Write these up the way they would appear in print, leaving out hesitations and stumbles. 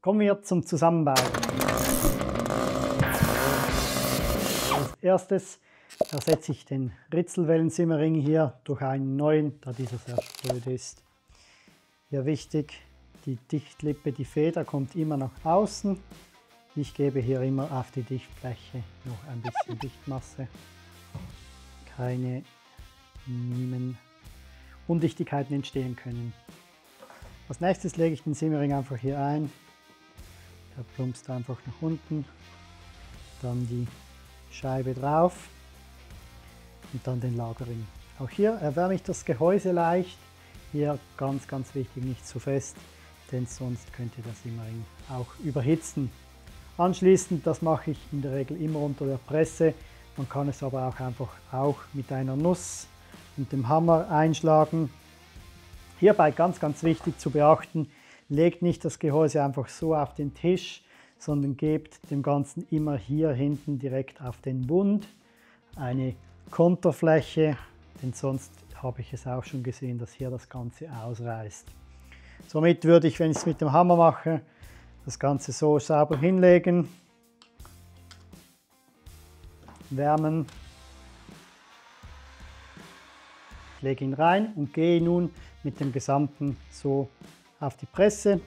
Kommen wir zum Zusammenbau. Als erstes ersetze ich den Ritzelwellen-Simmering hier durch einen neuen, da dieser sehr spröde ist. Hier wichtig, die Dichtlippe, die Feder kommt immer nach außen. Ich gebe hier immer auf die Dichtfläche noch ein bisschen Dichtmasse. Keine Minen, Undichtigkeiten entstehen können. Als nächstes lege ich den Simmering einfach hier ein. Der plumpst einfach nach unten. Dann die Scheibe drauf und dann den Lagerring. Auch hier erwärme ich das Gehäuse leicht. Hier ganz, ganz wichtig, nicht zu fest, denn sonst könnte der Simmering auch überhitzen. Anschließend, das mache ich in der Regel immer unter der Presse. Man kann es aber auch einfach mit einer Nuss und dem Hammer einschlagen. Hierbei ganz, ganz wichtig zu beachten, legt nicht das Gehäuse einfach so auf den Tisch, sondern gebt dem Ganzen immer hier hinten direkt auf den Bund eine Konterfläche, denn sonst habe ich es auch schon gesehen, dass hier das Ganze ausreißt. Somit würde ich, wenn ich es mit dem Hammer mache, das Ganze so sauber hinlegen, wärmen. Ich lege ihn rein und gehe nun mit dem Gesamten so auf die Presse.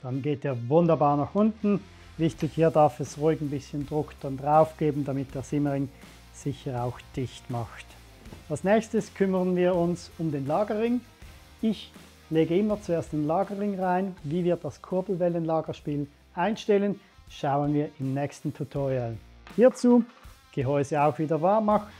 Dann geht er wunderbar nach unten. Wichtig, hier darf es ruhig ein bisschen Druck dann drauf geben, damit der Simmering sicher auch dicht macht. Als nächstes kümmern wir uns um den Lagerring. Ich lege immer zuerst den Lagerring rein. Wie wir das Kurbelwellenlagerspiel einstellen, schauen wir im nächsten Tutorial. Hierzu Gehäuse auch wieder warm machen.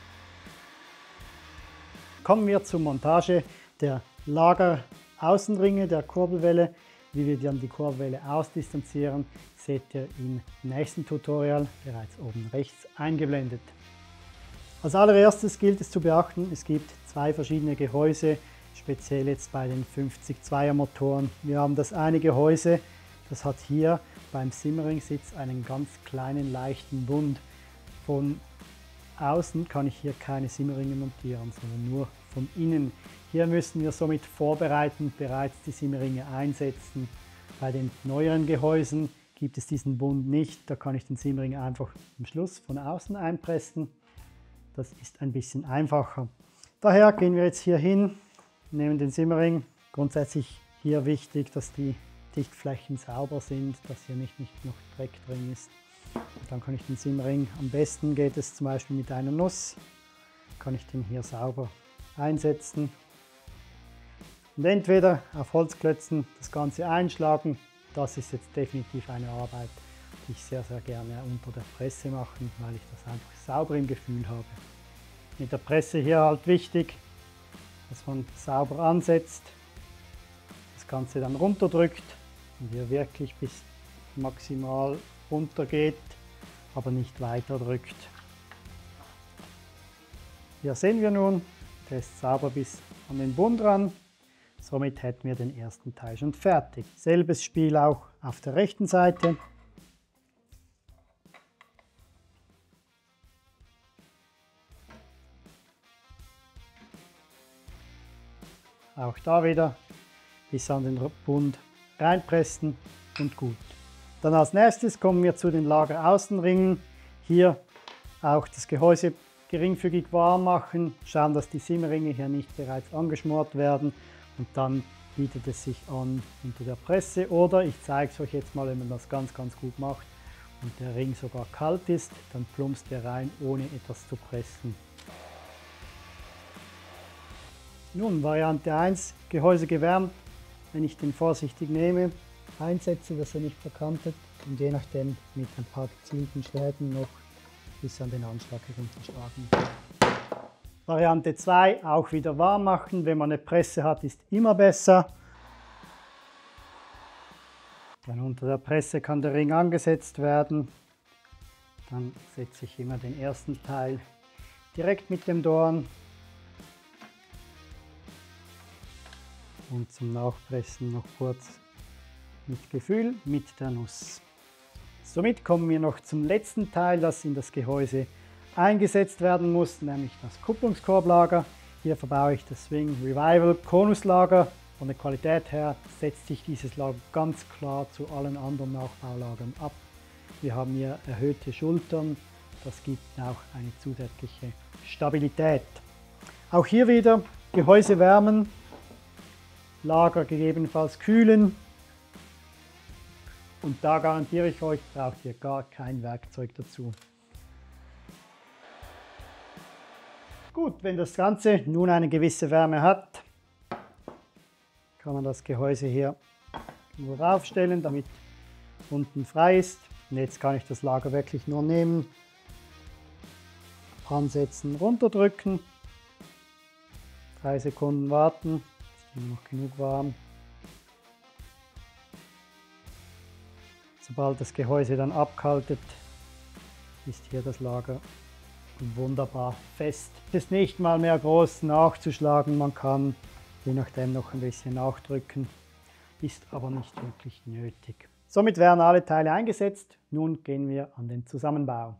Kommen wir zur Montage der Lageraußenringe der Kurbelwelle. Wie wir dann die Kurbelwelle ausdistanzieren, seht ihr im nächsten Tutorial, bereits oben rechts eingeblendet. Als allererstes gilt es zu beachten, es gibt zwei verschiedene Gehäuse, speziell jetzt bei den 50-2er Motoren. Wir haben das eine Gehäuse, das hat hier beim Simmering-Sitz einen ganz kleinen, leichten Bund. Von außen kann ich hier keine Simmeringe montieren, sondern nur von innen. Hier müssen wir somit vorbereitend bereits die Simmeringe einsetzen. Bei den neueren Gehäusen gibt es diesen Bund nicht, da kann ich den Simmering einfach am Schluss von außen einpressen. Das ist ein bisschen einfacher. Daher gehen wir jetzt hier hin, nehmen den Simmering. Grundsätzlich hier wichtig, dass die Dichtflächen sauber sind, dass hier nicht noch Dreck drin ist. Dann kann ich den Simmering, am besten geht es zum Beispiel mit einer Nuss, kann ich den hier sauber einsetzen. Und entweder auf Holzklötzen das Ganze einschlagen, das ist jetzt definitiv eine Arbeit, die ich sehr, sehr gerne unter der Presse mache, weil ich das einfach sauber im Gefühl habe. Mit der Presse hier halt wichtig, dass man sauber ansetzt, das Ganze dann runterdrückt und hier wirklich bis maximal runter geht, aber nicht weiter drückt. Hier sehen wir nun, der ist sauber bis an den Bund ran. Somit hätten wir den ersten Teil schon fertig. Selbes Spiel auch auf der rechten Seite. Auch da wieder bis an den Bund reinpressen und gut. Dann als nächstes kommen wir zu den Lageraußenringen. Hier auch das Gehäuse geringfügig warm machen, schauen, dass die Simmeringe hier nicht bereits angeschmort werden und dann bietet es sich an unter der Presse oder ich zeige es euch jetzt mal, wenn man das ganz, ganz gut macht und der Ring sogar kalt ist, dann plumpst der rein, ohne etwas zu pressen. Nun, Variante 1, Gehäuse gewärmt, wenn ich den vorsichtig nehme, einsetze, dass er nicht verkantet und je nachdem mit ein paar gezielten Schlägen noch bis an den Anschlag herunterschlagen. Variante 2, auch wieder warm machen, wenn man eine Presse hat, ist immer besser. Dann unter der Presse kann der Ring angesetzt werden. Dann setze ich immer den ersten Teil direkt mit dem Dorn. Und zum Nachpressen noch kurz mit Gefühl mit der Nuss. Somit kommen wir noch zum letzten Teil, das in das Gehäuse eingesetzt werden muss, nämlich das Kupplungskorblager. Hier verbaue ich das Swing Revival Konuslager Von der Qualität her setzt sich dieses Lager ganz klar zu allen anderen Nachbaulagern ab. Wir haben hier erhöhte Schultern, das gibt auch eine zusätzliche Stabilität. Auch hier wieder Gehäuse wärmen, Lager gegebenenfalls kühlen und da garantiere ich euch, braucht ihr gar kein Werkzeug dazu. Gut, wenn das Ganze nun eine gewisse Wärme hat, kann man das Gehäuse hier nur aufstellen, damit unten frei ist. Und jetzt kann ich das Lager wirklich nur nehmen, ansetzen, runterdrücken, 3 Sekunden warten, ist immer noch genug warm. Sobald das Gehäuse dann abkaltet, ist hier das Lager wunderbar fest. Es ist nicht mal mehr groß nachzuschlagen, man kann je nachdem noch ein bisschen nachdrücken, ist aber nicht wirklich nötig. Somit wären alle Teile eingesetzt, nun gehen wir an den Zusammenbau.